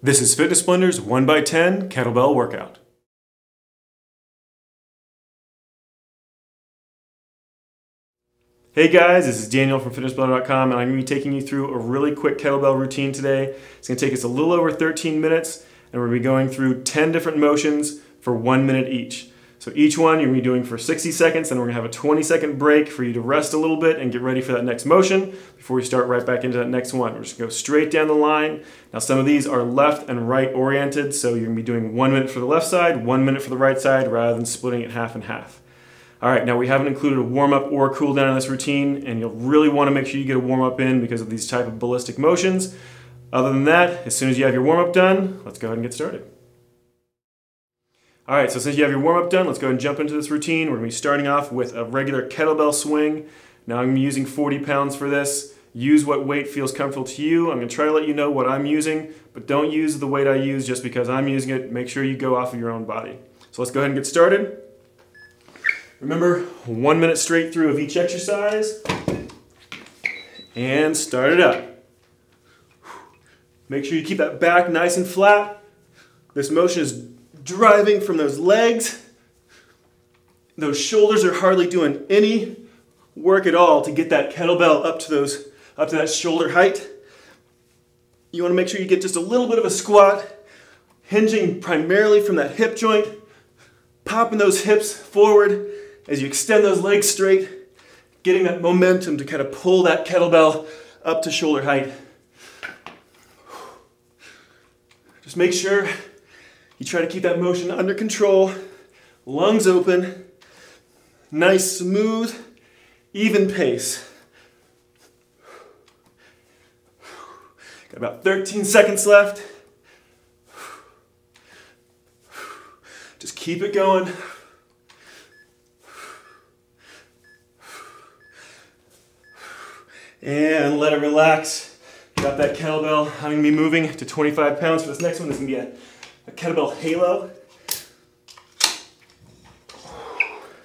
This is Fitness Splender's 1x10 Kettlebell Workout. Hey guys, this is Daniel from fitnessblender.com and I'm going to be taking you through a really quick kettlebell routine today. It's going to take us a little over 13 minutes and we're going to be going through 10 different motions for 1 minute each. So each one you're going to be doing for 60 seconds and we're going to have a 20-second break for you to rest a little bit and get ready for that next motion before we start right back into that next one. We're just going to go straight down the line. Now some of these are left and right oriented, so you're going to be doing 1 minute for the left side, 1 minute for the right side rather than splitting it half and half. All right, now we haven't included a warm-up or a cool down in this routine, and you'll really want to make sure you get a warm-up in because of these type of ballistic motions. Other than that, as soon as you have your warm-up done, let's go ahead and get started. All right, so since you have your warm-up done, let's go ahead and jump into this routine. We're going to be starting off with a regular kettlebell swing. Now I'm using 40 pounds for this. Use what weight feels comfortable to you. I'm going to try to let you know what I'm using, but don't use the weight I use just because I'm using it. Make sure you go off of your own body. So let's go ahead and get started. Remember, 1 minute straight through of each exercise. And start it up. Make sure you keep that back nice and flat. This motion is driving from those legs. Those shoulders are hardly doing any work at all to get that kettlebell up to that shoulder height. You want to make sure you get just a little bit of a squat, hinging primarily from that hip joint, popping those hips forward as you extend those legs straight, getting that momentum to kind of pull that kettlebell up to shoulder height. Just make sure you try to keep that motion under control, lungs open, nice, smooth, even pace. Got about 13 seconds left. Just keep it going. And let it relax. Got that kettlebell. I'm going to be moving to 25 pounds for this next one. This is going to be a kettlebell halo.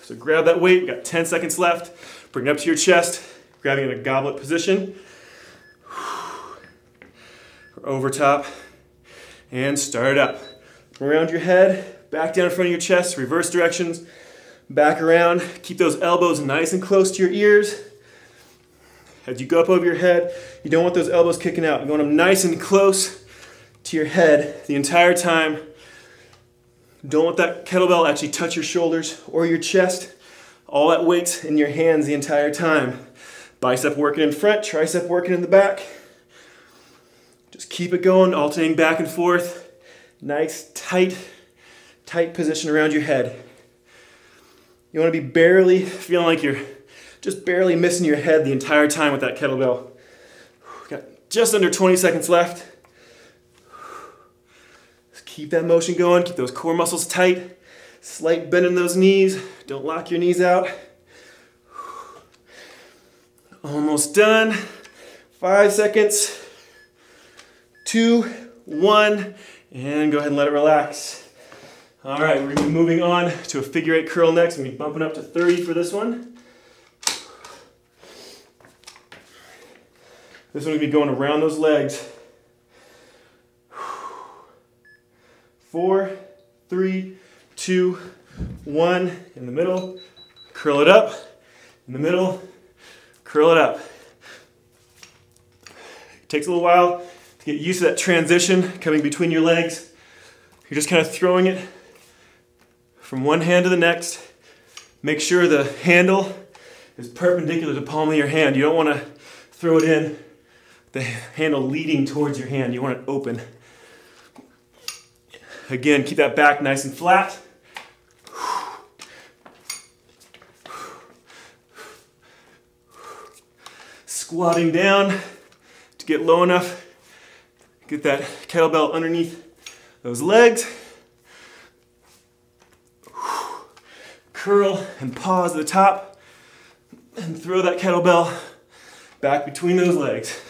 So grab that weight. We've got 10 seconds left. Bring it up to your chest, grabbing in a goblet position. Over top. And start up. Around your head, back down in front of your chest, reverse directions. Back around. Keep those elbows nice and close to your ears. As you go up over your head, you don't want those elbows kicking out. You want them nice and close to your head the entire time. Don't let that kettlebell actually touch your shoulders or your chest. All that weight's in your hands the entire time. Bicep working in front, tricep working in the back. Just keep it going, alternating back and forth. Nice, tight position around your head. You want to be barely feeling like you're just barely missing your head the entire time with that kettlebell. Got just under 20 seconds left. Just keep that motion going, keep those core muscles tight. Slight bend in those knees, don't lock your knees out. Almost done. 5 seconds. 2, 1, and go ahead and let it relax. All right, we're gonna be moving on to a figure 8 curl next. We're gonna be bumping up to 30 for this one. This one will be going around those legs. 4, 3, 2, 1. In the middle, curl it up. In the middle, curl it up. It takes a little while to get used to that transition coming between your legs. You're just kind of throwing it from one hand to the next. Make sure the handle is perpendicular to the palm of your hand. You don't want to throw it in the handle leading towards your hand. You want it open. Again, keep that back nice and flat. Squatting down to get low enough. Get that kettlebell underneath those legs. Curl and pause at the top and throw that kettlebell back between those legs.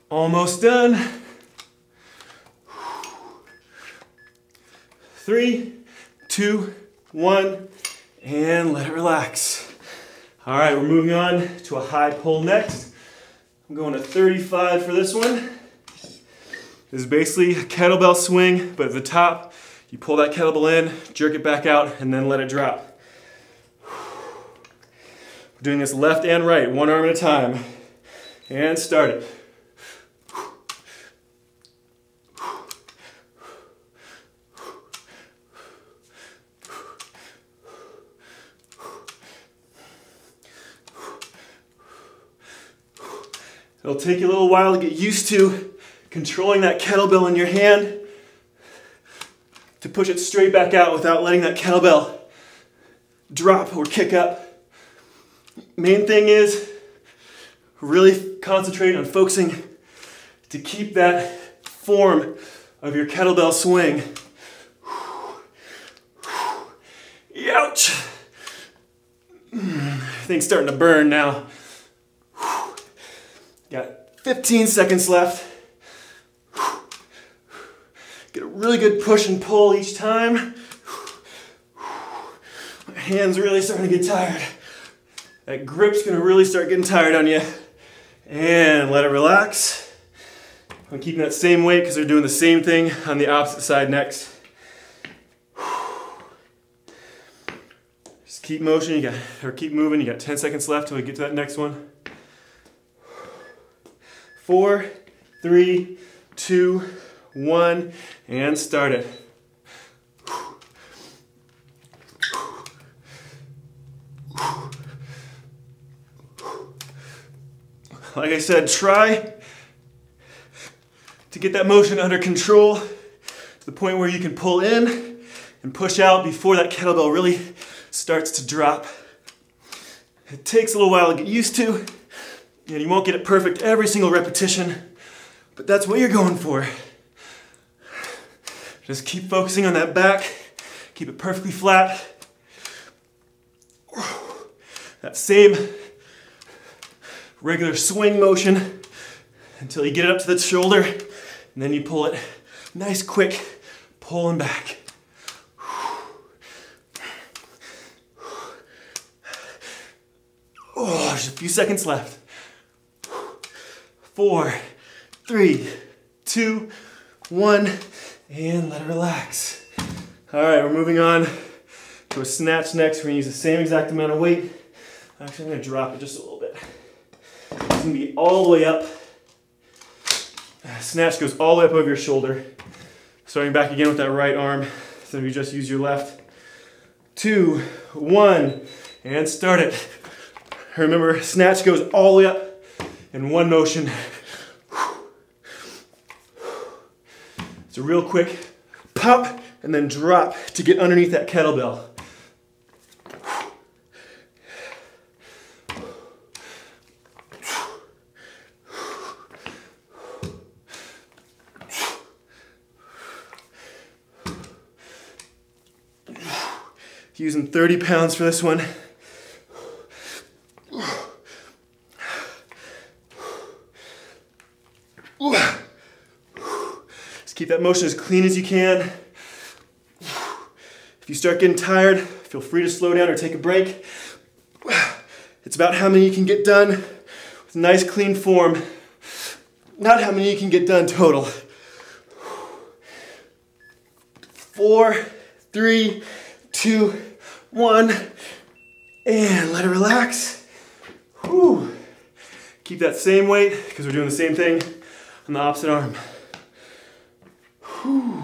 Almost done. 3, 2, 1, and let it relax. All right, we're moving on to a high pull next. I'm going to 35 for this one. This is basically a kettlebell swing, but at the top, you pull that kettlebell in, jerk it back out, and then let it drop. We're doing this left and right, one arm at a time. And start it. It'll take you a little while to get used to controlling that kettlebell in your hand to push it straight back out without letting that kettlebell drop or kick up. Main thing is really concentrate on focusing to keep that form of your kettlebell swing. Ouch! Thing's starting to burn now. Got 15 seconds left. Get a really good push and pull each time. My hand's really starting to get tired. That grip's gonna really start getting tired on you. And let it relax. I'm keeping that same weight because they're doing the same thing on the opposite side next. Just keep motion, keep moving. You got 10 seconds left till we get to that next one. 4, 3, 2, 1, and start it. Like I said, try to get that motion under control to the point where you can pull in and push out before that kettlebell really starts to drop. It takes a little while to get used to, and you won't get it perfect every single repetition, but that's what you're going for. Just keep focusing on that back, keep it perfectly flat. That same regular swing motion until you get it up to the shoulder, and then you pull it nice, quick, pulling back. Oh, there's a few seconds left. 4, 3, 2, 1, and let it relax. All right, we're moving on to a snatch next. We're gonna use the same exact amount of weight. Actually, I'm gonna drop it just a little bit. It's gonna be all the way up. Snatch goes all the way up over your shoulder. Starting back again with that right arm. So you just use your left. 2, 1, and start it. Remember, snatch goes all the way up in one motion. It's a real quick pop and then drop to get underneath that kettlebell. Using 30 pounds for this one. Just keep that motion as clean as you can. If you start getting tired, feel free to slow down or take a break. It's about how many you can get done with nice clean form, not how many you can get done total. 4, 3, 2, 1, and let it relax. Whew. Keep that same weight because we're doing the same thing on the opposite arm. Whew.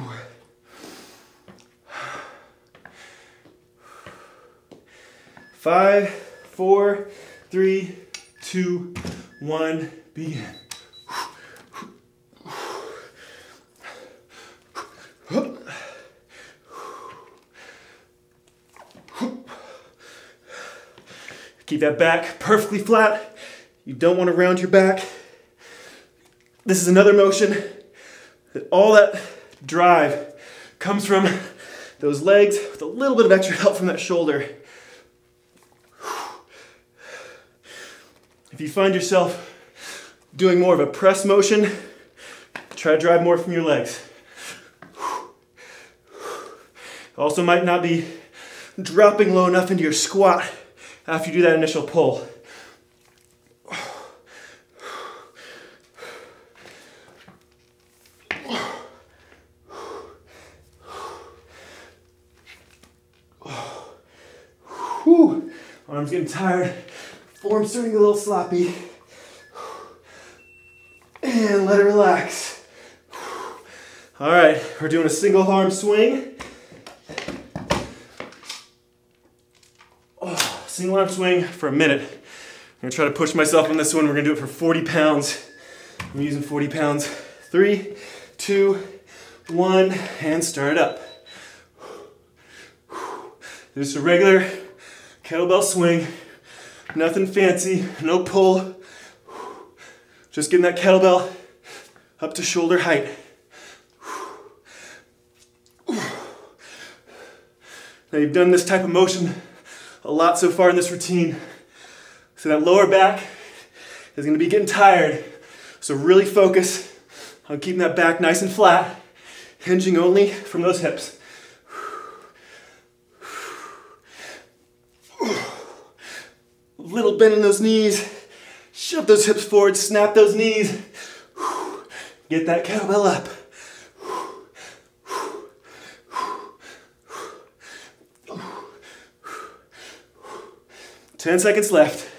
5, 4, 3, 2, 1, begin. Keep that back perfectly flat. You don't want to round your back. This is another motion that all that drive comes from those legs with a little bit of extra help from that shoulder. If you find yourself doing more of a press motion, try to drive more from your legs. Also might not be dropping low enough into your squat after you do that initial pull. Whew. Arms getting tired. Form's starting to get a little sloppy. And let it relax. All right, we're doing a single arm swing. Single arm swing for a minute. I'm gonna try to push myself on this one. We're gonna do it for 40 pounds. I'm using 40 pounds. 3, 2, 1, and start up. This is a regular kettlebell swing. Nothing fancy, no pull. Just getting that kettlebell up to shoulder height. Now you've done this type of motion a lot so far in this routine. So that lower back is going to be getting tired. So really focus on keeping that back nice and flat, hinging only from those hips. Little bend in those knees. Shove those hips forward, snap those knees. Get that kettlebell up. 10 seconds left.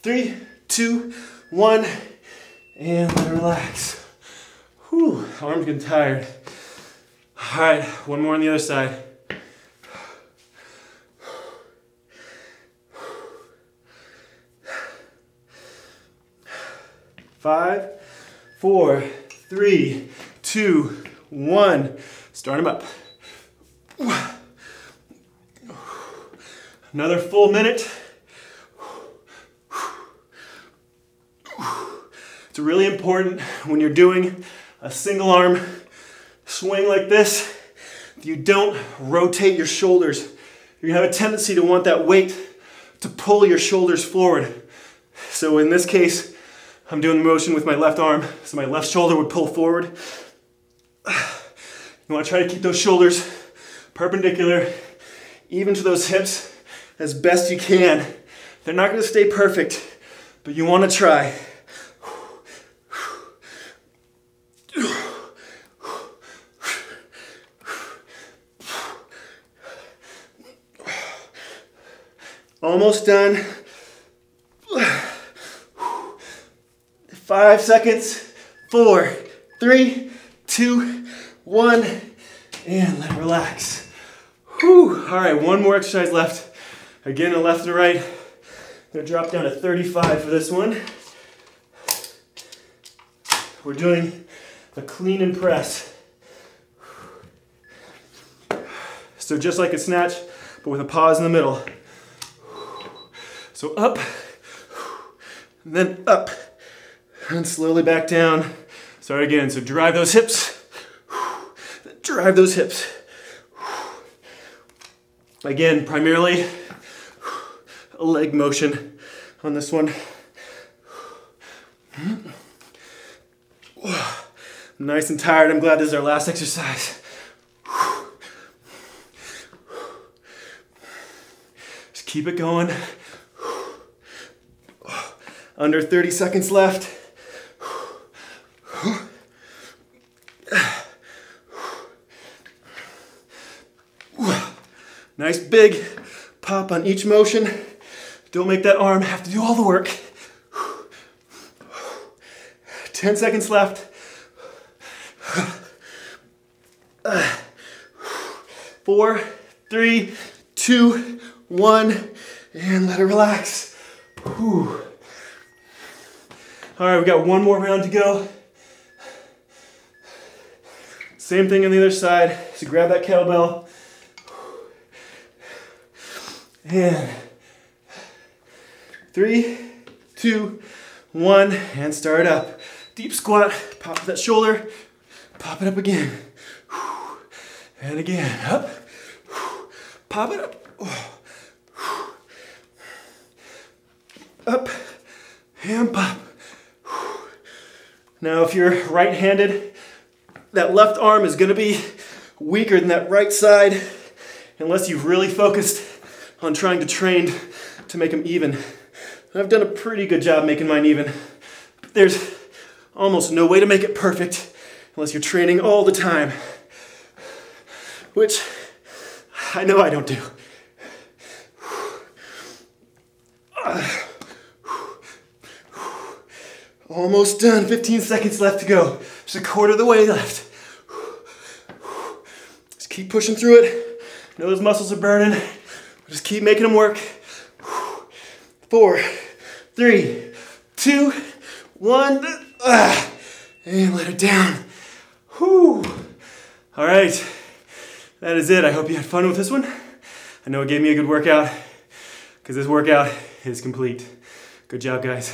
3, 2, 1, and let it relax. Whew, arms getting tired. All right, one more on the other side. Five, 4, 3, 2, 1. Start them up. Another full minute. It's really important when you're doing a single arm swing like this, you don't rotate your shoulders. You're gonna have a tendency to want that weight to pull your shoulders forward. So in this case, I'm doing the motion with my left arm, so my left shoulder would pull forward. You want to try to keep those shoulders perpendicular, even to those hips, as best you can. They're not going to stay perfect, but you want to try. Almost done. 5 seconds. 4, 3, 2, 1, and let it relax. Whew. All right, one more exercise left. Again, a left and right. I'm gonna drop down to 35 for this one. We're doing a clean and press. So just like a snatch, but with a pause in the middle. So up, and then up, and slowly back down. Start again, so drive those hips. Drive those hips. Again, primarily a leg motion on this one. Nice and tired. I'm glad this is our last exercise. Just keep it going. Under 30 seconds left. Nice big pop on each motion. Don't make that arm have to do all the work. 10 seconds left. 4, 3, 2, 1, and let it relax. Whew. All right, we got one more round to go. Same thing on the other side. So grab that kettlebell. And 3, 2, 1, and start up. Deep squat, pop that shoulder, pop it up again. And again, up, pop it up. Up, and pop. Now if you're right-handed, that left arm is gonna be weaker than that right side unless you've really focused on trying to train to make them even. I've done a pretty good job making mine even. There's almost no way to make it perfect unless you're training all the time. which I know I don't do. Almost done, 15 seconds left to go. Just a quarter of the way left. Just keep pushing through it. I know those muscles are burning. Just keep making them work. 4, 3, 2, 1. And let it down. Whew. All right, that is it. I hope you had fun with this one. I know it gave me a good workout because this workout is complete. Good job, guys.